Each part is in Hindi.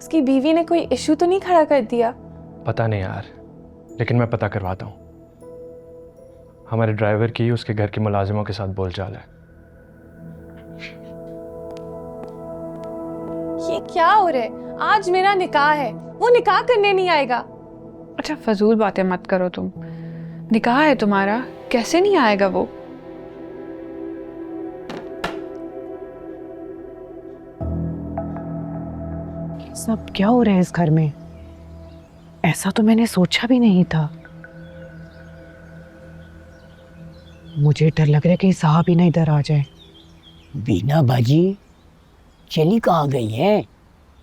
उसकी बीवी ने कोई इशू तो नहीं खड़ा कर दिया? पता नहीं यार, लेकिन मैं पता करवाता हूँ। हमारे ड्राइवर की उसके घर के मुलाजिमों के साथ बोलचाल है। ये क्या हो रहा है? आज मेरा निकाह है, वो निकाह करने नहीं आएगा। अच्छा फजूल बातें मत करो तुम। निकाह है तुम्हारा, कैसे नहीं आएगा वो? सब क्या हो रहा है इस घर में? ऐसा तो मैंने सोचा भी नहीं था। मुझे डर लग रहा है कि साहब ही ना इधर आ जाए। बीना बाजी चली कहाँ गई है?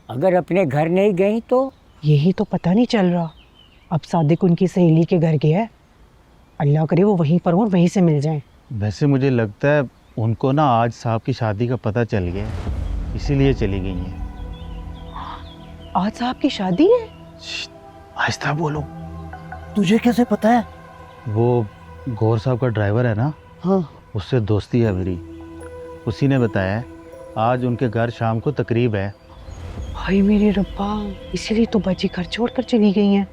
अगर अपने घर नहीं गई तो? यही तो पता नहीं चल रहा। अब सादिक उनकी सहेली के घर गया है, अल्लाह करे वो वहीं पर हो और वहीं से मिल जाएं। वैसे मुझे लगता है उनको ना आज साहब की शादी का पता चल गया, इसीलिए चली गई हैं। आज साहब की शादी है? आहिस्ता बोलो। तुझे कैसे पता है? वो गौर साहब का ड्राइवर है ना, हाँ। उससे दोस्ती है मेरी, उसी ने बताया है आज उनके घर शाम को तकरीब है। भाई मेरे रब्बा, इसीलिए तो बच्ची घर छोड़ कर चली गई हैं।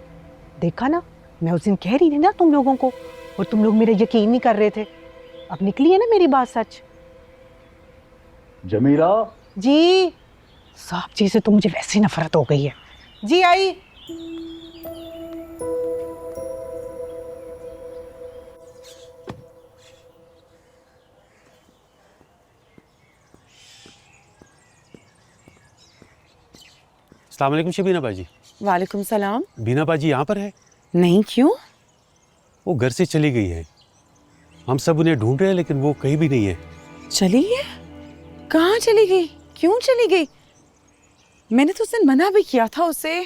देखा ना, मैं उस दिन कह रही थी ना तुम लोगों को, और तुम लोग मेरा यकीन नहीं कर रहे थे। अब निकली है ना मेरी बात सच। जमीला जी, साहब जी से तो मुझे वैसे ही नफरत हो गई है। जी आई। अस्सलाम वालेकुम शबीना बाजी। वालेकुम सलाम। बीना बाजी यहाँ पर है? नहीं, क्यों? वो घर से चली गई है, हम सब उन्हें ढूंढ रहे हैं लेकिन वो कहीं भी नहीं है। चली है? कहाँ चली गई? क्यों चली गई? मैंने तो उस दिन मना भी किया था उसे।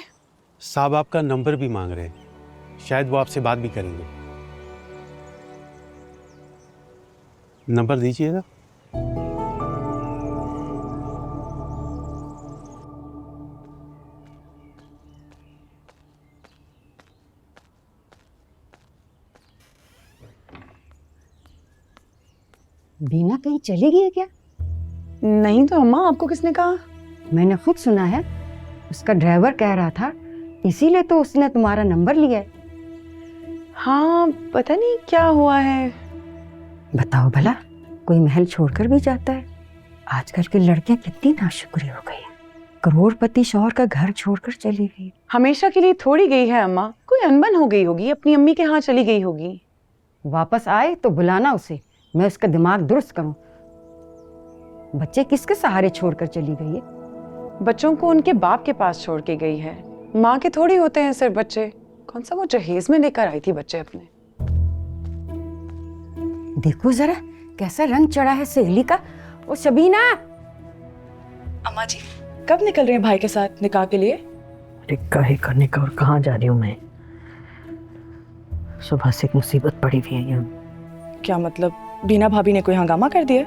साहब आपका नंबर भी मांग रहे हैं, शायद वो आपसे बात भी करेंगे। नंबर दीजिए ना। बीना कहीं चली गई है क्या? नहीं तो अम्मा, आपको किसने कहा? मैंने खुद सुना है, उसका ड्राइवर कह रहा था, इसीलिए तो उसने तुम्हारा नंबर लिया है। हाँ, पता नहीं क्या हुआ है। बताओ भला, कोई महल छोड़कर भी जाता है? आजकल की लड़कियां कितनी नाशुक्री हो गई है। करोड़पति शौहर का घर छोड़कर चली गई। हमेशा के लिए थोड़ी गई है अम्मा, कोई अनबन हो गई होगी, अपनी अम्मी के यहाँ चली गई होगी। वापस आए तो बुलाना उसे, मैं उसका दिमाग दुरुस्त करूं। बच्चे किसके सहारे छोड़कर चली गई है? बच्चों को उनके बाप के पास छोड़ के गई है, माँ के थोड़ी होते हैं सिर्फ बच्चे। कौन सा वो जहेज में लेकर आई थी बच्चे अपने। देखो जरा कैसा रंग चढ़ा है सहेली का। ओ शबीना। अम्मा जी, कब निकल रहे हैं भाई के साथ निकाह के लिए? निकाह ही करने का, और कहाँ जा रही हूँ मैं? सुबह से एक मुसीबत पड़ी हुई है यहाँ। क्या मतलब, बीना भाभी ने कोई हंगामा कर दिया?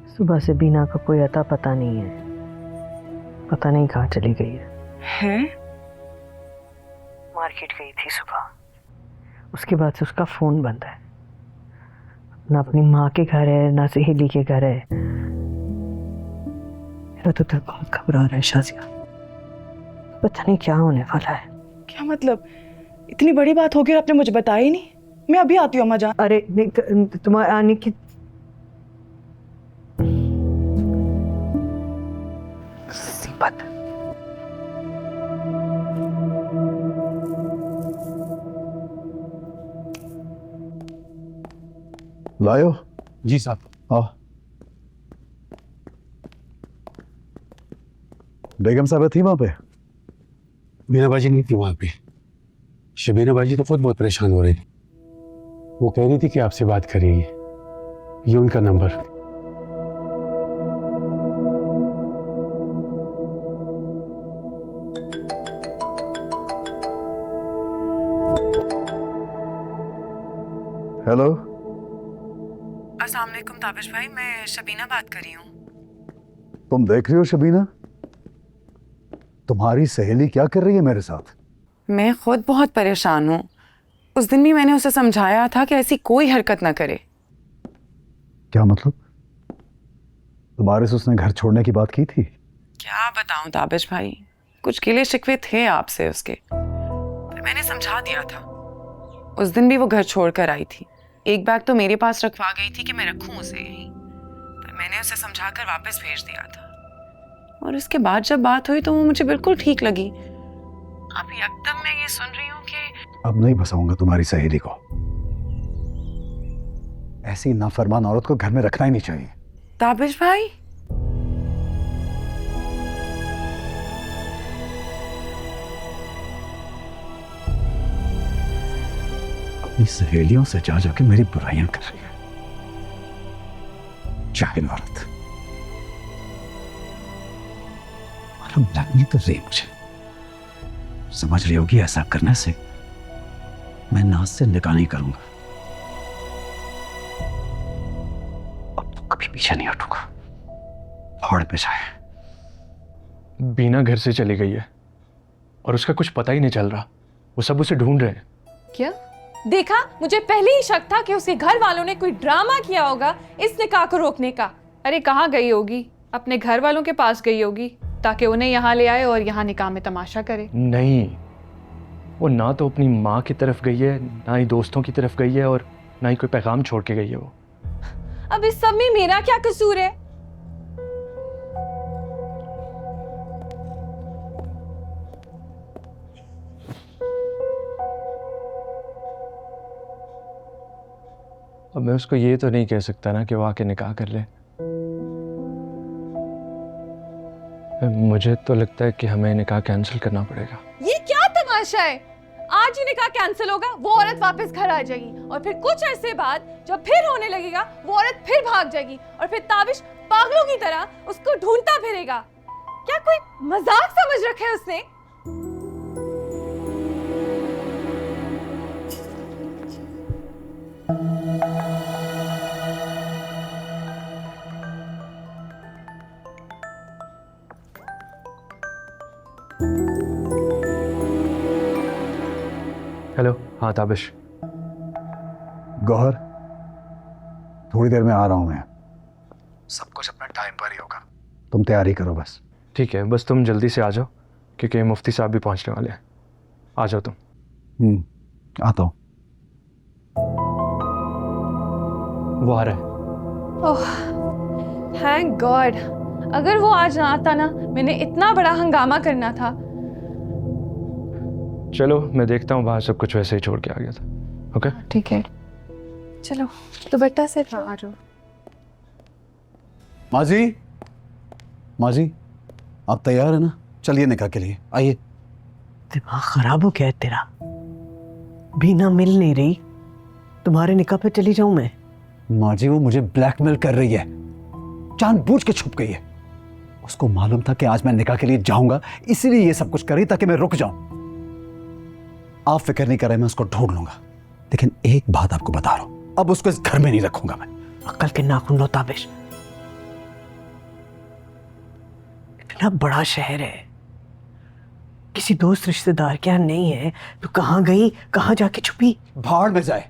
सुबह से बीना का कोई अता पता नहीं है, पता नहीं कहाँ चली गई है। मार्केट गई थी सुबह, उसके बाद से उसका फोन बंद है। ना अपनी माँ के घर है ना सहेली के घर है। मेरा तो दिल बहुत घबरा रहा है शाजिया, पता नहीं क्या होने वाला है। क्या मतलब, इतनी बड़ी बात होगी और आपने मुझे बताया ही नहीं? मैं अभी आती हूँ अम्मा जान। अरे तुम्हारे आने की मुसीबत। लायो? जी साहब। आओ। बेगम साहब थी वहां पे? बीना बाजी नहीं थी वहां पे। शबीना बाजी तो खुद बहुत परेशान हो रही थी, वो कह रही थी कि आपसे बात करेगी। ये उनका नंबर। हेलो। अस्सलाम वालेकुम ताबिश भाई, मैं शबीना बात कर रही हूँ। तुम देख रही हो शबीना, तुम्हारी सहेली क्या कर रही है मेरे साथ? मैं खुद बहुत परेशान हूँ। उस दिन भी मैंने उसे समझाया था कि ऐसी कोई हरकत ना करे। क्या मतलब? तुम्हारे से उसने घर छोड़ने की बात की थी? क्या बताऊं ताबिश भाई, कुछ गिले शिकवे थे आपसे उसके, पर मैंने समझा दिया था। उस दिन भी वो घर छोड़कर आई थी, एक बैग तो मेरे पास रखवा गई थी कि मैं रखूं उसे यहीं, पर मैंने उसे समझाकर वापस भेज दिया था। और उसके बाद जब बात हुई तो वो मुझे बिल्कुल ठीक लगी। अभी एकदम मैं ये सुन रही हूँ कि अब नहीं फंसाऊंगा तुम्हारी सहेली को। ऐसी नाफरमान औरत को घर में रखना ही नहीं चाहिए। ताबिश भाई, अपनी सहेलियों से जा जाके मेरी बुराइयां कर रही है, जाहिल औरत। मालूम ब्लैकमेल कर रही है मुझे। समझ रही होगी ऐसा करने से मैं नाज से निकाह नहीं करूंगा। अब तो कभी पीछे नहीं हटूंगा। फाड़ पे जाए। बीना घर से चली गई है और उसका कुछ पता ही नहीं चल रहा। वो सब उसे ढूंढ रहे हैं। क्या देखा? मुझे पहले ही शक था कि उसके घर वालों ने कोई ड्रामा किया होगा इस निकाह को रोकने का। अरे कहाँ गई होगी? अपने घर वालों के पास गई होगी ताकि उन्हें यहाँ ले आए और यहाँ निकाह में तमाशा करे। नहीं, वो ना तो अपनी माँ की तरफ गई है, ना ही दोस्तों की तरफ गई है, और ना ही कोई पैगाम छोड़ के गई है वो। अब इस सब में मेरा क्या कसूर है? अब मैं उसको ये तो नहीं कह सकता ना कि वो आके निकाह कर ले। मुझे तो लगता है कि हमें निकाह कैंसिल करना पड़ेगा। ये क्या तमाशा है? आज ही निकाह कैंसिल होगा, वो औरत वापस घर आ जाएगी और फिर कुछ अरसे बाद जब फिर होने लगेगा वो औरत फिर भाग जाएगी और फिर ताबिश पागलों की तरह उसको ढूंढता फिरेगा। क्या कोई मजाक समझ रखा है उसने? हेलो, हाँ ताबिश। गौहर, थोड़ी देर में आ रहा हूं मैं। सब कुछ अपने टाइम पर ही होगा, तुम तैयारी करो बस। ठीक है, बस तुम जल्दी से आ जाओ क्योंकि मुफ्ती साहब भी पहुंचने वाले हैं। आ जाओ तुम। आता हूं। वो आ रहा है। ओह थैंक गॉड, अगर वो आज ना आता ना, मैंने इतना बड़ा हंगामा करना था। चलो मैं देखता हूँ, बाहर सब कुछ वैसे ही छोड़ के आ गया था। ओके ठीक है, चलो दुपट्टा से आ जाओ। माजी, माजी, आप तैयार है ना? चलिए निकाह के लिए, आइए। दिमाग खराब हो गया है तेरा? बीना मिल नहीं रही, तुम्हारे निकाह पे चली जाऊं मैं? माँ जी, वो मुझे ब्लैकमेल कर रही है, जानबूझ के छुप गई है। उसको मालूम था कि आज मैं निकाह के लिए जाऊंगा, इसीलिए ये सब कुछ कर रही ताकि मैं रुक जाऊं। आप फिक्र नहीं कर रहे, मैं उसको ढूंढ लूंगा। लेकिन एक बात आपको बता रहा हूं, अब उसको इस घर में नहीं रखूंगा मैं। अक्ल के नाखून लो ताबिश, इतना बड़ा शहर है, किसी दोस्त रिश्तेदार के यहाँ नहीं है तो कहाँ गई, कहाँ जाके छुपी? भाड़ में जाए।